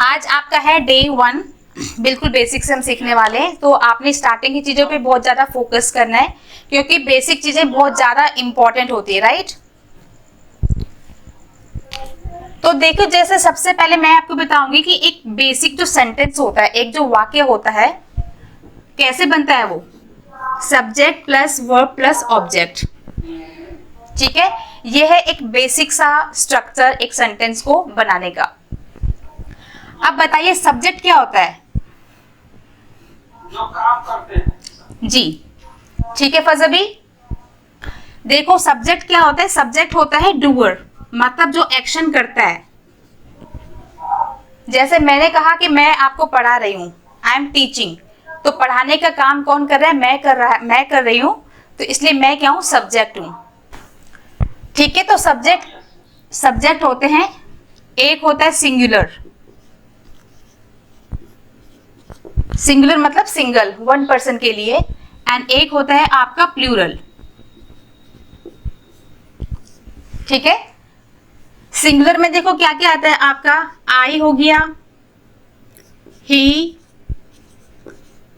आज आपका है डे 1, बिल्कुल बेसिक से हम सीखने वाले हैं। तो आपने स्टार्टिंग की चीज़ों पे बहुत ज़्यादा फोकस करना है क्योंकि बेसिक चीज़ें बहुत ज़्यादा इंपॉर्टेंट होती है, राइट। तो देखो, जैसे सबसे पहले मैं आपको बताऊंगी कि एक बेसिक जो सेंटेंस होता है, एक जो वाक्य होता है, कैसे बनता है वो, subject plus verb plus object. ठीक है, ये है एक बेसिक सा स्ट्रक्चर एक सेंटेंस को बनाने का। अब बताइए सब्जेक्ट क्या होता है? जो काम करते हैं जी, ठीक है फजबी। देखो सब्जेक्ट क्या होता है, सब्जेक्ट होता है डूअर, मतलब जो एक्शन करता है। जैसे मैंने कहा कि मैं आपको पढ़ा रही हूँ, आई एम टीचिंग, तो पढ़ाने का काम कौन कर रहा है? मैं कर रही हूँ, तो इसलिए मैं क्या हूँ? सब्जेक्ट हूँ। ठीक है, तो सब्जेक्ट होते हैं, एक होता है सिंगुलर, सिंगुलर मतलब सिंगल, वन पर्सन के लिए, एंड एक होता है आपका प्लूरल। ठीक है, सिंगुलर में देखो क्या क्या आता है आपका, आई हो गया, ही,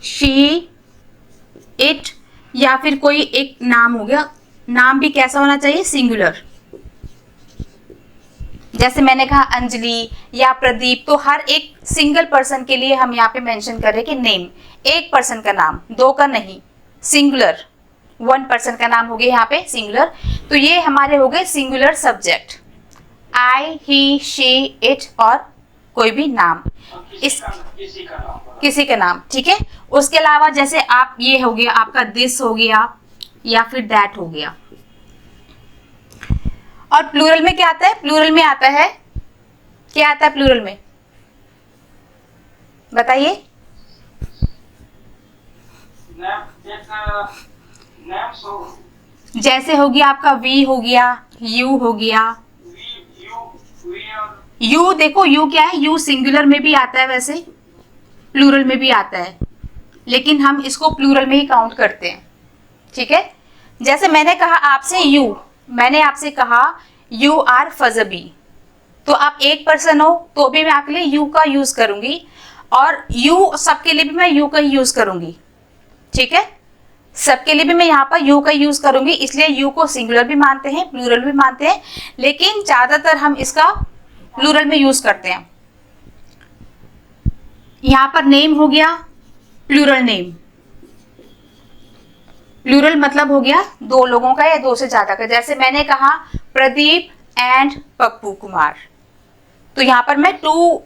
शी, इट, या फिर कोई एक नाम हो गया। नाम भी कैसा होना चाहिए? सिंगुलर। जैसे मैंने कहा अंजलि या प्रदीप, तो हर एक सिंगल पर्सन के लिए हम यहाँ पे मेंशन कर रहे हैं कि नेम, एक पर्सन का नाम, दो का नहीं, सिंगुलर, वन पर्सन का नाम हो गया यहाँ पे सिंगुलर। तो ये हमारे हो गए singular subject, I, he, she, it और कोई भी नाम, किसी का नाम। ठीक है, उसके अलावा जैसे आप, ये हो गया आपका दिस हो गया या फिर दैट हो गया। और प्लूरल में क्या आता है? प्लूरल में आता है, क्या आता है प्लूरल में? बताइए। जैसे हो गया आपका वी हो गया, यू हो गया। यू देखो, यू क्या है? यू सिंगुलर में भी आता है, वैसे प्लूरल में भी आता है, लेकिन हम इसको प्लूरल में ही काउंट करते हैं। ठीक है, जैसे मैंने कहा आपसे यू, मैंने आपसे कहा यू आर फजबी, तो आप एक पर्सन हो तो भी मैं आपके लिए यू का यूज करूंगी, और यू सबके लिए भी मैं यू का ही यूज करूंगी। ठीक है, सबके लिए भी मैं यहाँ पर यू का यूज करूंगी, इसलिए यू को सिंगुलर भी मानते हैं, प्लूरल भी मानते हैं, लेकिन ज्यादातर हम इसका प्लूरल में यूज करते हैं। यहाँ पर नेम हो गया, प्लूरल नेम, प्लूरल मतलब हो गया दो लोगों का या दो से ज्यादा का। जैसे मैंने कहा प्रदीप एंड पप्पू कुमार, तो यहाँ पर मैं 2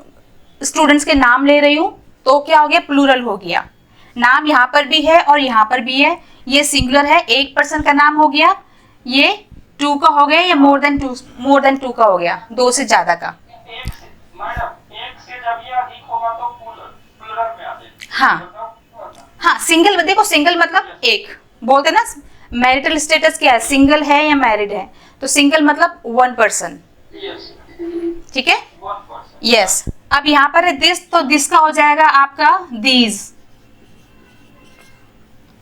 स्टूडेंट्स के नाम ले रही हूं, तो क्या हो गया? प्लूरल हो गया। नाम यहाँ पर भी है और यहाँ पर भी है, ये सिंगुलर है, एक पर्सन का नाम हो गया, ये 2 का हो गया, या मोर देन टू का हो गया, दो से ज्यादा का। एक से जब ये अधिक होगा तो प्लूरल में आ जाएगा। हाँ, सिंगल देखो, सिंगल मतलब एक, बोलते ना मैरिटल स्टेटस क्या है, सिंगल है या मैरिड है, तो सिंगल मतलब वन पर्सन। ठीक है, यस। अब यहाँ पर है दिस, तो दिस का हो जाएगा आपका दीज,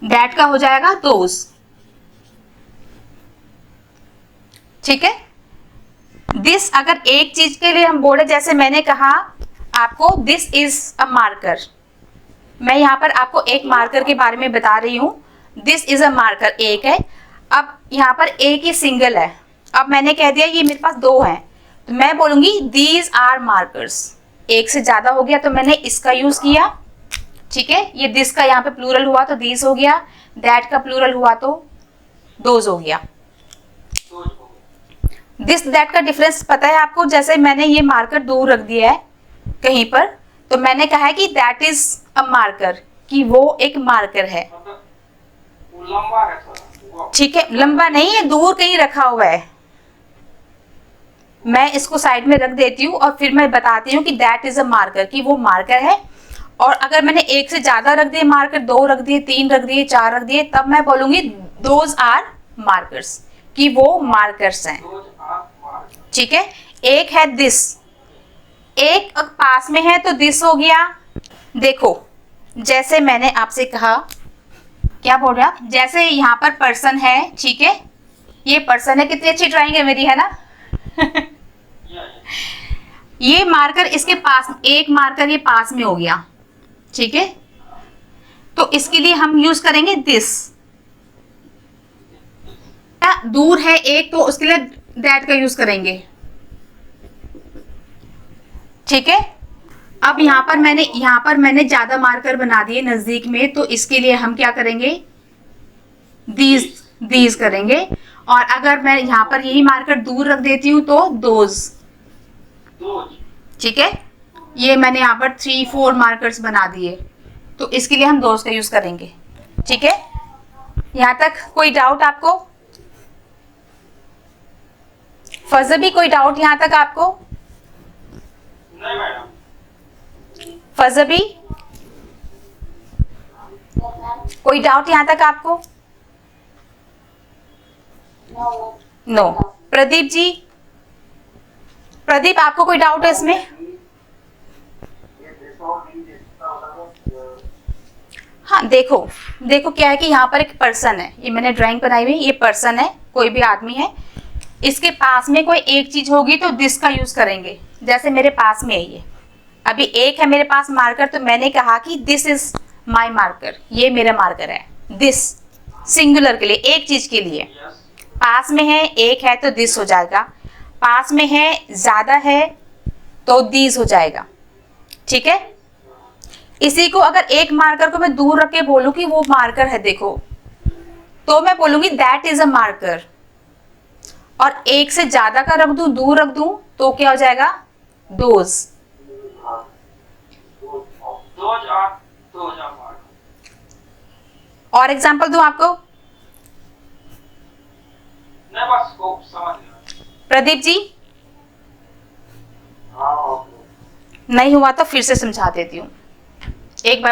दैट का हो जाएगा दोज। ठीक है, दिस अगर एक चीज के लिए हम बोले, जैसे मैंने कहा आपको दिस इज अ मार्कर, मैं यहाँ पर आपको एक मार्कर के बारे में बता रही हूँ, दिस इज अ मार्कर, एक है। अब यहाँ पर एक ही सिंगल है, अब मैंने कह दिया ये मेरे पास 2 हैं, तो मैं बोलूंगी दीज आर मार्कर्स। एक से ज्यादा हो गया तो मैंने इसका यूज किया। ठीक है, ये दिस का यहाँ पे प्लूरल हुआ तो दीज हो गया, दैट का प्लूरल हुआ तो दोज हो गया। दिस दैट का डिफरेंस पता है आपको? जैसे मैंने ये मार्कर दूर रख दिया है कहीं पर, तो मैंने कहा है कि दैट इज अ मार्कर, कि वो एक मार्कर है। लंबा है थोड़ा। ठीक है, लंबा नहीं है, दूर कहीं रखा हुआ है। मैं इसको साइड में रख देती हूँ और फिर मैं बताती हूँ कि दैट इज अ मार्कर, कि वो मार्कर है। और अगर मैंने एक से ज्यादा रख दिए मार्कर, 2 रख दिए, 3 रख दिए, 4 रख दिए, तब मैं बोलूंगी दोज आर मार्कर्स, कि वो मार्कर्स हैं। ठीक है, एक है दिस, एक पास में है तो दिस हो गया। देखो जैसे मैंने आपसे कहा, क्या बोल रहे आप? जैसे यहाँ पर पर्सन है, ठीक है, ये पर्सन है, कितनी अच्छी ड्राइंग है मेरी, है ना? ये मार्कर इसके पास, एक मार्कर ये पास में हो गया, ठीक है। तो इसके लिए हम यूज करेंगे दिस। दूर है एक, तो उसके लिए दैट का यूज करेंगे, ठीक है। अब यहाँ पर मैंने ज्यादा मार्कर बना दिए नजदीक में, तो इसके लिए हम क्या करेंगे, दीज करेंगे। और अगर मैं यहाँ पर यही मार्कर दूर रख देती हूँ तो दोज, ठीक है। ये मैंने यहाँ पर 3-4 मार्कर्स बना दिए, तो इसके लिए हम दोज का यूज करेंगे, ठीक है। यहाँ तक कोई डाउट आपको? फजल भी कोई डाउट यहाँ तक आपको? नहीं मैडम। फजल भी कोई डाउट यहाँ तक आपको? नो। प्रदीप जी, प्रदीप आपको कोई डाउट है इसमें? हाँ, देखो क्या है कि यहाँ पर एक पर्सन है, ये मैंने ड्राइंग बनाई हुई, ये पर्सन है, कोई भी आदमी है, इसके पास में कोई एक चीज होगी तो दिस का यूज करेंगे। जैसे मेरे पास में है ये, अभी एक है मेरे पास मार्कर, तो मैंने कहा कि दिस इज माई मार्कर, ये मेरा मार्कर है। दिस सिंगुलर के लिए, एक चीज के लिए। पास में है, एक है तो दिस हो जाएगा, पास में है, ज्यादा है तो दीज हो जाएगा, ठीक है। इसी को अगर एक मार्कर को मैं दूर रख के बोलूं कि वो मार्कर है देखो, तो मैं बोलूंगी दैट इज अ मार्कर। और एक से ज्यादा का रख दूं, दूर रख दूं, तो क्या हो जाएगा, दोज। और एग्जांपल दूं आपको? नहीं, बस को समझ गया। प्रदीप जी, नहीं हुआ तो फिर से समझा देती हूँ, एक बार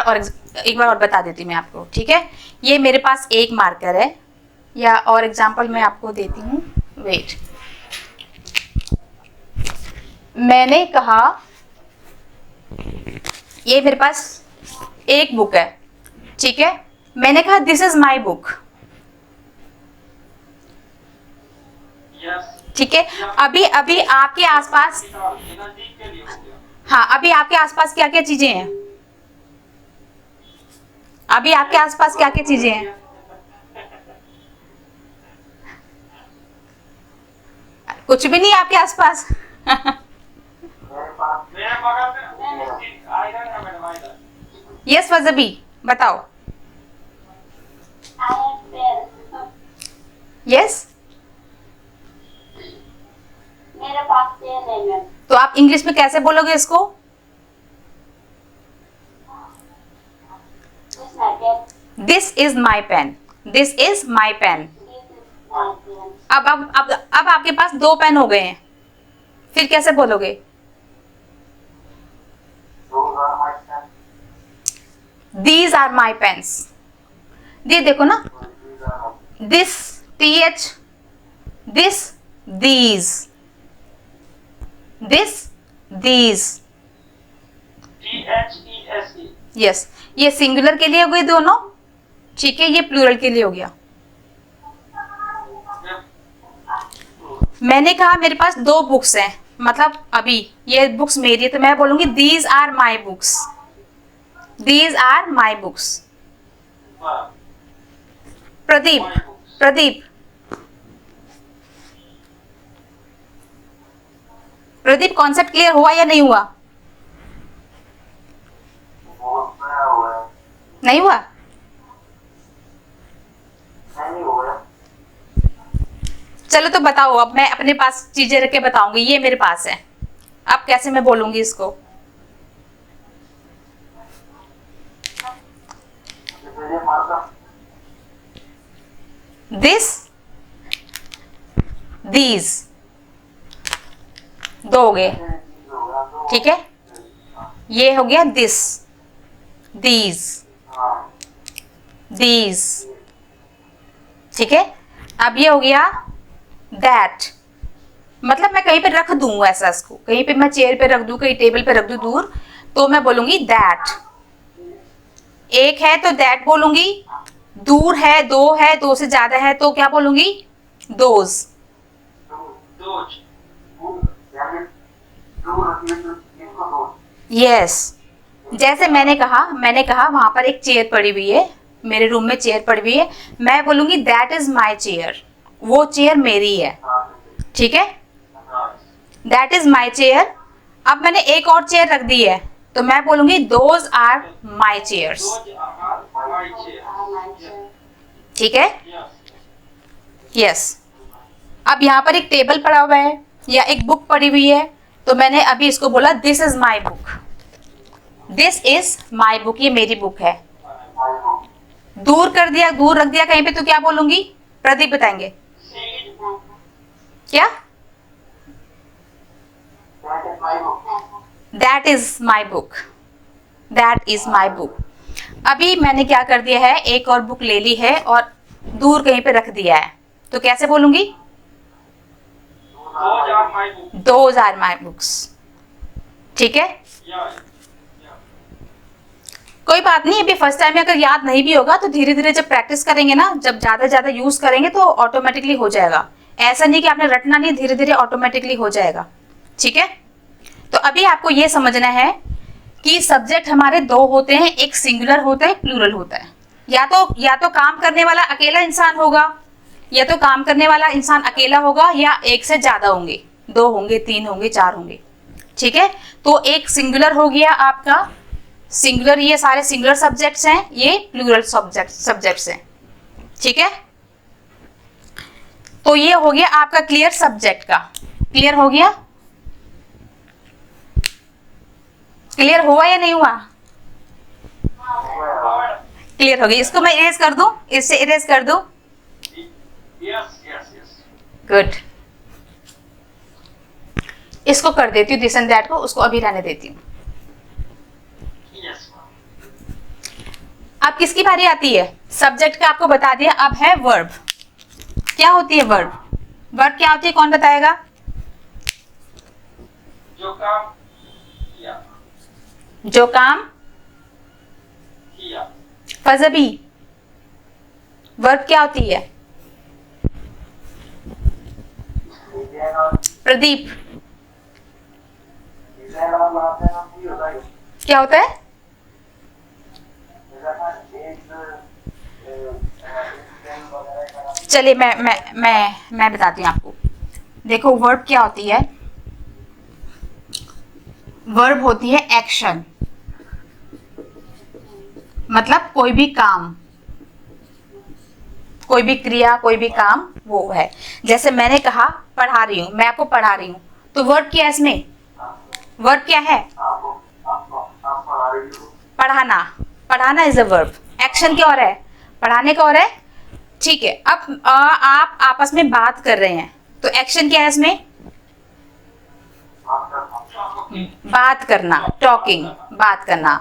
और बता देती हूँ मैं आपको, ठीक है। ये मेरे पास एक मार्कर है, या और एग्जांपल मैं आपको देती हूँ, वेट। मैंने कहा ये मेरे पास एक बुक है, ठीक है। मैंने कहा दिस इज माई बुक, ठीक है। अभी आपके आसपास, हाँ, अभी आपके आसपास क्या क्या चीजें हैं? अभी आपके आसपास क्या क्या चीजें हैं? कुछ भी नहीं आपके आसपास? मेरे बगल में आयरन है मैडम, आयरन। यस फजबी, बताओ। यस, मेरे पास पेन है मैम। तो आप इंग्लिश में कैसे बोलोगे इसको? This is my pen, this is my pen. अब आपके पास 2 पेन हो गए हैं, फिर कैसे बोलोगे? These are my pens। ये देखो ना, this, th, this, these, this, these, THESE। Yes. ये सिंगुलर के लिए हो गए दोनों, ठीक है। ये प्लूरल के लिए हो गया। मैंने कहा मेरे पास 2 बुक्स हैं, मतलब अभी ये बुक्स मेरी है, तो मैं बोलूंगी these are my books, these are my books. Pradeep, Pradeep, Pradeep, concept clear हुआ या नहीं हुआ? नहीं हुआ? चलो तो बताओ, अब मैं अपने पास चीजें रख के बताऊंगी, ये मेरे पास है, अब कैसे मैं बोलूंगी इसको? दिस, दीज, 2 हो गए, ठीक है। ये हो गया दिस, दीज, दीज, ठीक है। अब ये हो गया दैट, मतलब मैं कहीं पे रख दूं ऐसा, इसको कहीं पे मैं चेयर पे रख दूं, कहीं टेबल पे रख दूं दूर, तो मैं बोलूंगी दैट। एक है तो दैट बोलूंगी, दूर है, 2 है, 2 से ज्यादा है तो क्या बोलूंगी? दोज। यस, जैसे मैंने कहा वहां पर एक चेयर पड़ी हुई है, मेरे रूम में चेयर पड़ी हुई है, मैं बोलूंगी दैट इज माई चेयर, वो चेयर मेरी है, ठीक है, दैट इज माई चेयर। अब मैंने एक और चेयर रख दी है तो मैं बोलूंगी दोज आर माई चेयर्स, ठीक है, यस। अब यहाँ पर एक टेबल पड़ा हुआ है या एक बुक पड़ी हुई है तो मैंने अभी इसको बोला this is my book, this is my book, ये मेरी बुक है। दूर कर दिया, दूर रख दिया कहीं पे तो क्या बोलूंगी? प्रदीप बताएंगे क्या? That is my book, that is my book. अभी मैंने क्या कर दिया है, एक और बुक ले ली है और दूर कहीं पे रख दिया है तो कैसे बोलूंगी? दोज आर माई बुक्स, ठीक है। कोई बात नहीं, अभी फर्स्ट टाइम में अगर याद नहीं भी होगा तो धीरे धीरे जब प्रैक्टिस करेंगे ना, जब ज्यादा ज्यादा यूज करेंगे तो ऑटोमेटिकली हो जाएगा। ऐसा नहीं कि आपने रटना नहीं, धीरे धीरे ऑटोमेटिकली हो जाएगा, ठीक है। तो अभी आपको ये समझना है कि सब्जेक्ट हमारे दो होते हैं, एक सिंगुलर होता है, प्लूरल होता है। या तो काम करने वाला अकेला इंसान होगा, या तो काम करने वाला इंसान अकेला होगा, या एक से ज्यादा होंगे, 2 होंगे, 3 होंगे, 4 होंगे, ठीक है। तो एक सिंगुलर हो गया आपका, सिंगुलर, ये सारे सिंगुलर सब्जेक्ट्स हैं, ये प्लूरल सब्जेक्ट्स हैं, ठीक है। तो ये हो गया आपका क्लियर सब्जेक्ट का। क्लियर हो गया? क्लियर हुआ या नहीं हुआ? क्लियर हो गया। इसको मैं इरेज कर दूं, इससे इरेज कर दूं। गुड, इसको कर देती हूँ दिस एंड दैट को, उसको अभी रहने देती हूँ। अब किसकी बारी आती है? सब्जेक्ट का आपको बता दिया, अब है वर्ब। क्या होती है वर्ब? वर्ब क्या होती है, कौन बताएगा? जो काम किया, जो काम किया। फजबी, वर्ब क्या होती है? प्रदीप क्या होता है? चलिए मैं बताती हूँ आपको। देखो वर्ब क्या होती है? वर्ब होती है एक्शन, मतलब कोई भी काम, कोई भी क्रिया, कोई भी काम वो है। जैसे मैंने कहा पढ़ा रही हूं, मैं आपको पढ़ा रही हूं, तो वर्ब क्या है इसमें? वर्ब क्या है? पढ़ाना, पढ़ाना इज अ वर्ब। एक्शन क्या और है? पढ़ाने का और है, ठीक है। अब आप आपस में बात कर रहे हैं तो एक्शन क्या है इसमें? बात करना, टॉकिंग, बात करना।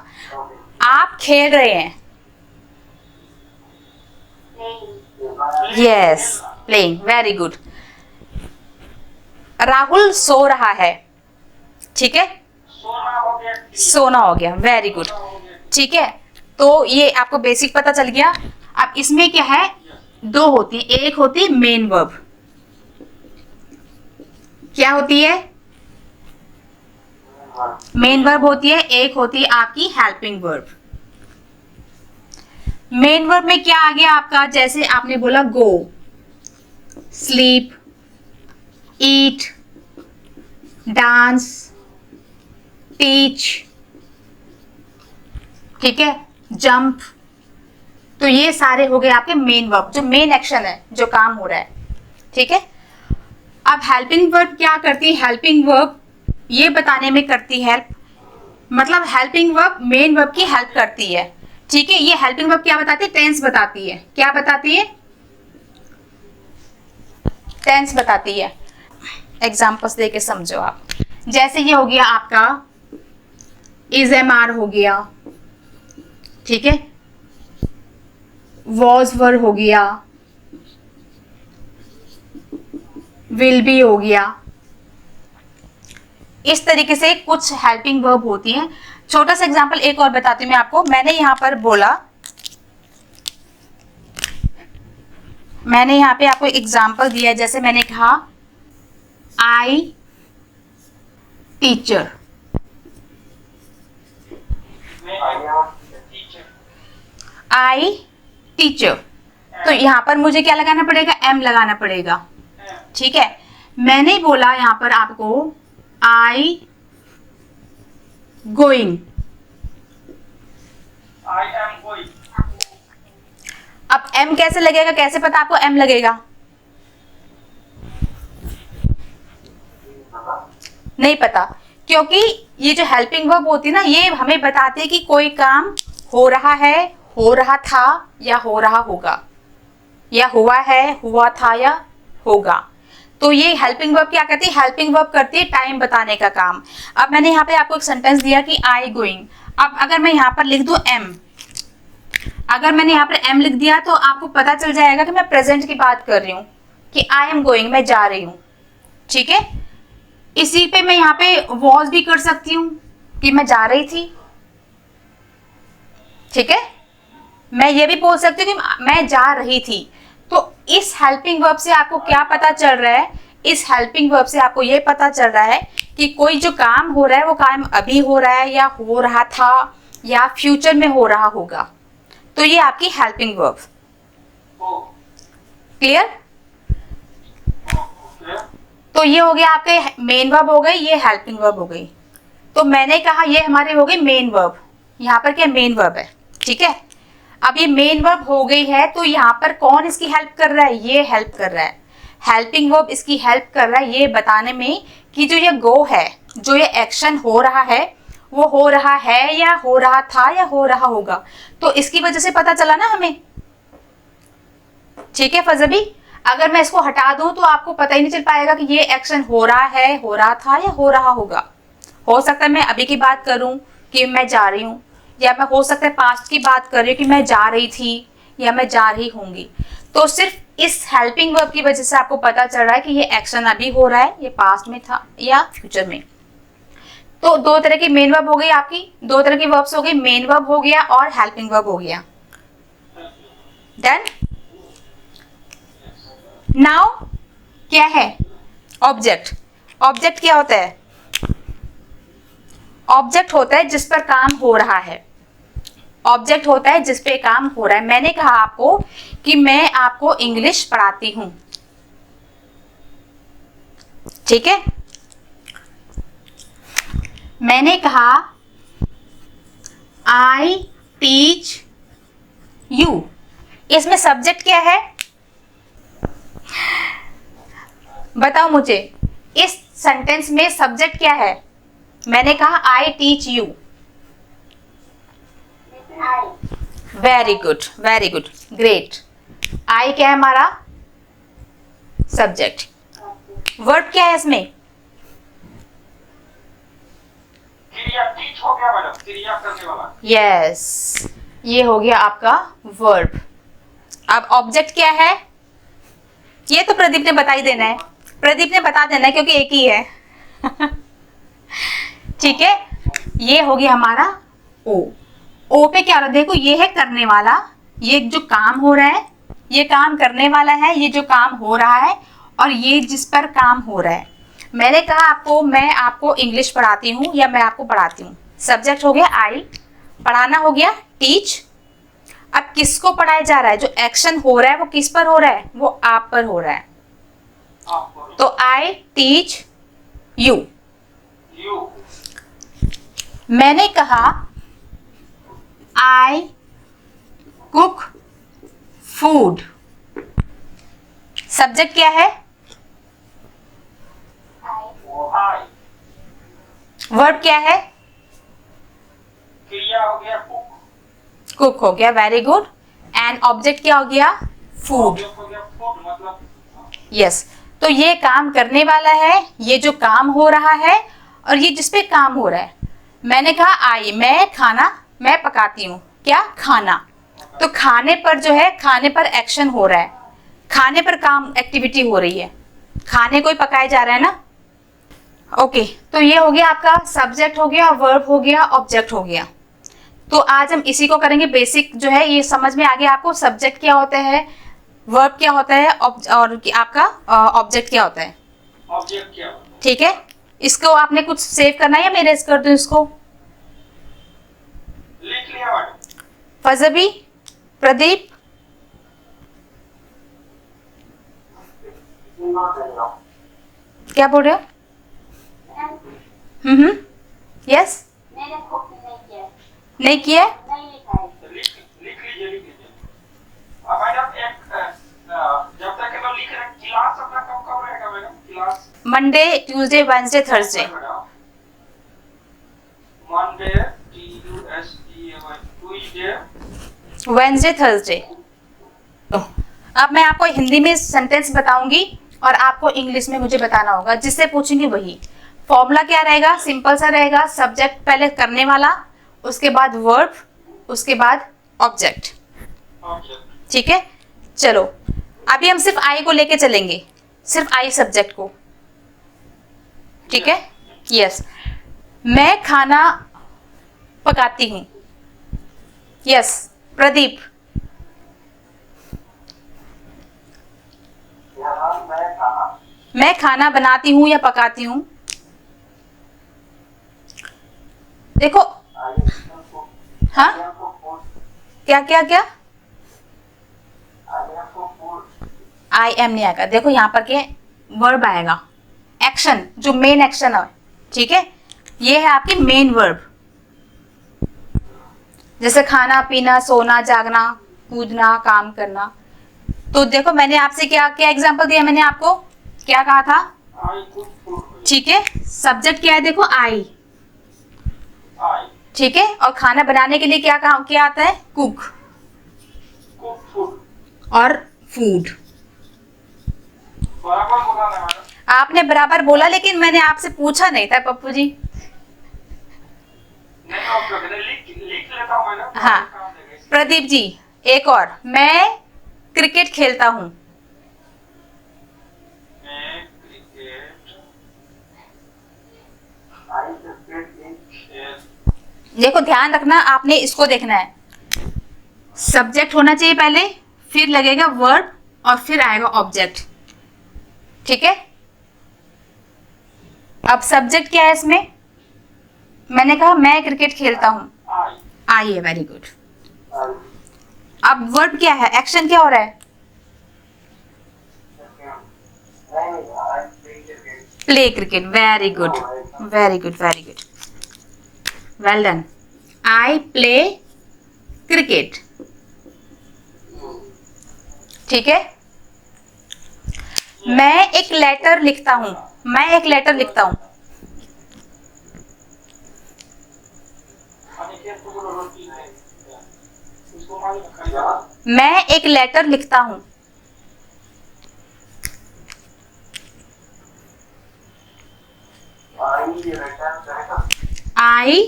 आप खेल रहे हैं, yes, playing, very good. Rahul सो रहा है, ठीक है, सोना हो गया, सोना हो गया, वेरी गुड, ठीक है। तो ये आपको बेसिक पता चल गया। अब इसमें क्या है, दो होती है, एक होती है मेन वर्ब। क्या होती है? मेन वर्ब होती है, एक होती है आपकी हेल्पिंग वर्ब। मेन वर्ब में क्या आ गया आपका? जैसे आपने बोला गो, स्लीप, ईट, डांस, टीच, ठीक है, जंप। तो ये सारे हो गए आपके मेन वर्ब, जो मेन एक्शन है, जो काम हो रहा है, ठीक है। अब हेल्पिंग वर्ब क्या करती है? हेल्पिंग वर्ब ये बताने में करती हेल्प, मतलब हेल्पिंग वर्ब मेन वर्ब की हेल्प करती है, ठीक है। ये हेल्पिंग वर्ब क्या बताती है? टेंस बताती है। क्या बताती है? टेंस बताती है। एग्जांपल्स देके समझो आप। जैसे ये हो गया आपका इज एम आर हो गया, ठीक है, वॉज वर हो गया, विल बी हो गया। इस तरीके से कुछ हेल्पिंग वर्ब होती हैं। छोटा सा एग्जांपल एक और बताती हूँ मैं आपको। मैंने यहां पर बोला, मैंने यहां पे आपको एग्जांपल दिया, जैसे मैंने कहा आई टीचर। आई टीचर। तो यहाँ पर मुझे क्या लगाना पड़ेगा? एम लगाना पड़ेगा। ठीक है, मैंने बोला यहाँ पर आपको I going. I am going. अब एम कैसे लगेगा? कैसे पता आपको एम लगेगा? नहीं पता, क्योंकि ये जो हेल्पिंग वर्ब होती है ना, ये हमें बताती है कि कोई काम हो रहा है, हो रहा था या हो रहा होगा, या हुआ है, हुआ था या होगा। तो ये हेल्पिंग वर्ब क्या करती है? हेल्पिंग वर्ब करती है टाइम बताने का काम। अब मैंने यहाँ पे आपको एक सेंटेंस दिया कि आई गोइंग। अब अगर मैं यहाँ पर लिख दूं एम, अगर मैंने यहाँ पर एम लिख दिया तो आपको पता चल जाएगा कि मैं प्रेजेंट की बात कर रही हूँ, कि आई एम गोइंग, मैं जा रही हूँ। ठीक है, इसी पे मैं यहाँ पे वॉज भी कर सकती हूँ कि मैं जा रही थी। ठीक है, मैं ये भी बोल सकती हूँ कि मैं जा रही थी। तो इस हेल्पिंग वर्ब से आपको क्या पता चल रहा है? इस हेल्पिंग वर्ब से आपको ये पता चल रहा है कि कोई जो काम हो रहा है वो काम अभी हो रहा है, या हो रहा था, या फ्यूचर में हो रहा होगा। तो ये आपकी हेल्पिंग वर्ब। क्लियर? तो ये हो गया आपके मेन वर्ब हो गई, ये हेल्पिंग वर्ब हो गई। तो मैंने कहा ये हमारे हो गए मेन वर्ब। यहाँ पर क्या मेन वर्ब है? ठीक है, अब ये मेन वर्ब हो गई है, तो यहाँ पर कौन इसकी हेल्प कर रहा है? ये हेल्प कर रहा है, हेल्पिंग वर्ब इसकी हेल्प कर रहा है ये बताने में कि जो ये गो है, जो ये एक्शन हो रहा है, वो हो रहा है या हो रहा था या हो रहा होगा। तो इसकी वजह से पता चला ना हमें। ठीक है फजबी, अगर मैं इसको हटा दूं तो आपको पता ही नहीं चल पाएगा कि ये एक्शन हो रहा है, हो रहा था या हो रहा होगा। हो सकता है मैं अभी की बात करूं कि मैं जा रही हूं, या मैं हो सकता है पास्ट की बात कर रही हूँ कि मैं जा रही थी या मैं जा रही होंगी। तो सिर्फ इस हेल्पिंग वर्ब की वजह से आपको पता चल रहा है कि ये एक्शन अभी हो रहा है, ये पास्ट में था या फ्यूचर में। तो दो तरह की मेन वर्ब हो गई आपकी, दो तरह की वर्ब्स हो गई, मेन वर्ब हो गया और हेल्पिंग वर्ब हो गया। डन। नाउ क्या है? ऑब्जेक्ट। ऑब्जेक्ट क्या होता है? ऑब्जेक्ट होता है जिस पर काम हो रहा है। ऑब्जेक्ट होता है जिस पे काम हो रहा है। मैंने कहा आपको कि मैं आपको इंग्लिश पढ़ाती हूं। ठीक है, मैंने कहा आई टीच यू। इसमें सब्जेक्ट क्या है? बताओ मुझे, इस सेंटेंस में सब्जेक्ट क्या है? मैंने कहा I teach you. Very good, very good, great. I क्या है हमारा? सब्जेक्ट। वर्ब क्या है इसमें? क्रिया टीच हो गया मैडम, क्रिया करने वाला। यस, ये हो गया आपका वर्ब। अब ऑब्जेक्ट क्या है? ये तो प्रदीप ने बता ही देना है, प्रदीप ने बता देना है क्योंकि एक ही है। ठीक है, ये हो गया हमारा ओ। ओ पे क्या हो रहा है? देखो ये है करने वाला, ये जो काम हो रहा है, ये काम करने वाला है, ये जो काम हो रहा है, और ये जिस पर काम हो रहा है। मैंने कहा आपको मैं आपको इंग्लिश पढ़ाती हूँ या मैं आपको पढ़ाती हूँ। सब्जेक्ट हो गया आई, पढ़ाना हो गया टीच। अब किसको पढ़ाया जा रहा है? जो एक्शन हो रहा है वो किस पर हो रहा है? वो आप पर हो रहा है। तो आई टीच यू। मैंने कहा आई कुक फूड। सब्जेक्ट क्या है? वर्ब क्या है? क्रिया हो गया कुक। कुक हो गया, वेरी गुड। एंड ऑब्जेक्ट क्या हो गया? फूड। ऑब्जेक्ट हो गया फूड, मतलब यस। तो ये काम करने वाला है, ये जो काम हो रहा है, और ये जिस पे काम हो रहा है। मैंने कहा आई, मैं खाना मैं पकाती हूँ। क्या? खाना। तो खाने पर जो है, खाने पर एक्शन हो रहा है, खाने पर काम एक्टिविटी हो रही है, खाने को ही पकाया जा रहा है ना। ओके, तो ये हो गया आपका सब्जेक्ट हो गया, वर्ब हो गया, ऑब्जेक्ट हो गया। तो आज हम इसी को करेंगे। बेसिक जो है ये समझ में आ गया आपको, सब्जेक्ट क्या होता है, वर्ब क्या होता है, और आपका ऑब्जेक्ट क्या होता है। ऑब्जेक्ट क्या? ठीक है, इसको आपने कुछ सेव करना है या मैं इरेज कर दूं इसको? लिख लिया मैडम। फजबी, प्रदीप, क्या बोल रहे हो? मैम, यस, मैंने कॉपी नहीं किया, नहीं किया है? नहीं लिखा है। लिख लीजिए। अब मैडम जब तक हम लिख रहे हैं, क्लास अपना कब कब रहेगा madam? Class Monday, Tuesday, Wednesday, Thursday. Monday, Tuesday, Wednesday, Thursday. अब मैं आपको हिंदी में सेंटेंस बताऊंगी और आपको इंग्लिश में मुझे बताना होगा, जिससे पूछेंगे वही। फॉर्मूला क्या रहेगा? सिंपल सा रहेगा। सब्जेक्ट पहले करने वाला, उसके बाद वर्ब, उसके बाद ऑब्जेक्ट। ठीक है, चलो अभी हम सिर्फ आई को लेके चलेंगे, सिर्फ आई सब्जेक्ट को। ठीक है, यस। मैं खाना पकाती हूँ। यस, प्रदीप। मैं खाना बनाती हूँ या पकाती हूँ? देखो, हाँ, क्या क्या क्या? आई एम नहीं आएगा। देखो यहाँ पर क्या वर्ब आएगा, एक्शन, जो मेन एक्शन है। ठीक है, ये है आपकी मेन वर्ब। जैसे खाना, पीना, सोना, जागना, कूदना, काम करना। तो देखो मैंने आपसे क्या क्या एग्जांपल दिया, मैंने आपको क्या कहा था? ठीक है, सब्जेक्ट क्या है? देखो आई। ठीक है, और खाना बनाने के लिए क्या काम क्या आता है? कुक और फूड। बराबर बोला ना मैडम? आपने बराबर बोला, लेकिन मैंने आपसे पूछा नहीं था पप्पू जी। नहीं, ओके, लिख लेता हूँ मैडम। हाँ, प्रदीप जी, एक और। मैं क्रिकेट खेलता हूँ। मैं क्रिकेट देखो ध्यान रखना, आपने इसको देखना है। सब्जेक्ट होना चाहिए पहले, फिर लगेगा वर्ब और फिर आएगा ऑब्जेक्ट। ठीक है, अब सब्जेक्ट क्या है इसमें? मैंने कहा मैं क्रिकेट खेलता हूँ, आई है, वेरी गुड। अब वर्ब क्या है? एक्शन क्या हो रहा है? Play cricket, very good, very good, very good, well done. I play cricket. ठीक है, मैं एक लेटर लिखता हूँ। मैं एक लेटर लिखता हूँ। मैं एक लेटर लिखता हूँ। आई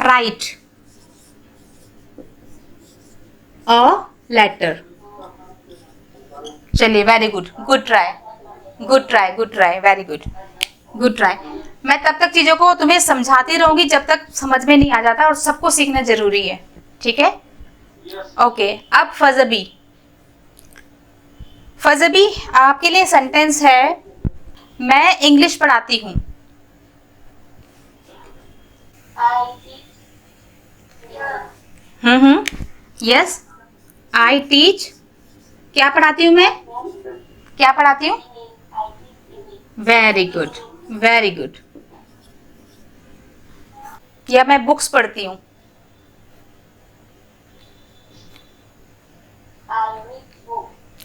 राइट अ लेटर। चलिए, very good, good try, good try, good try, very good, good try. मैं तब तक चीजों को तुम्हें समझाती रहूंगी जब तक समझ में नहीं आ जाता, और सबको सीखना जरूरी है। ठीक है, ओके। अब फजबी, फजबी आपके लिए सेंटेंस है। मैं इंग्लिश पढ़ाती हूँ। Yes, I teach. क्या पढ़ाती हूँ मैं? क्या पढ़ाती हूँ? Very good, very good. या मैं बुक्स पढ़ती हूँ।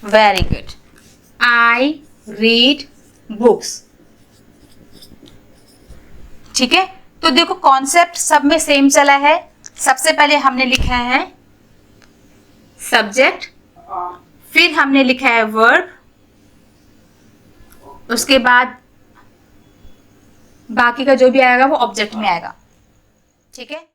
Very good, I read books. ठीक है, तो देखो कॉन्सेप्ट सब में सेम चला है। सबसे पहले हमने लिखा है सब्जेक्ट, फिर हमने लिखा है वर्ब, उसके बाद बाकी का जो भी आएगा वो ऑब्जेक्ट में आएगा। ठीक है।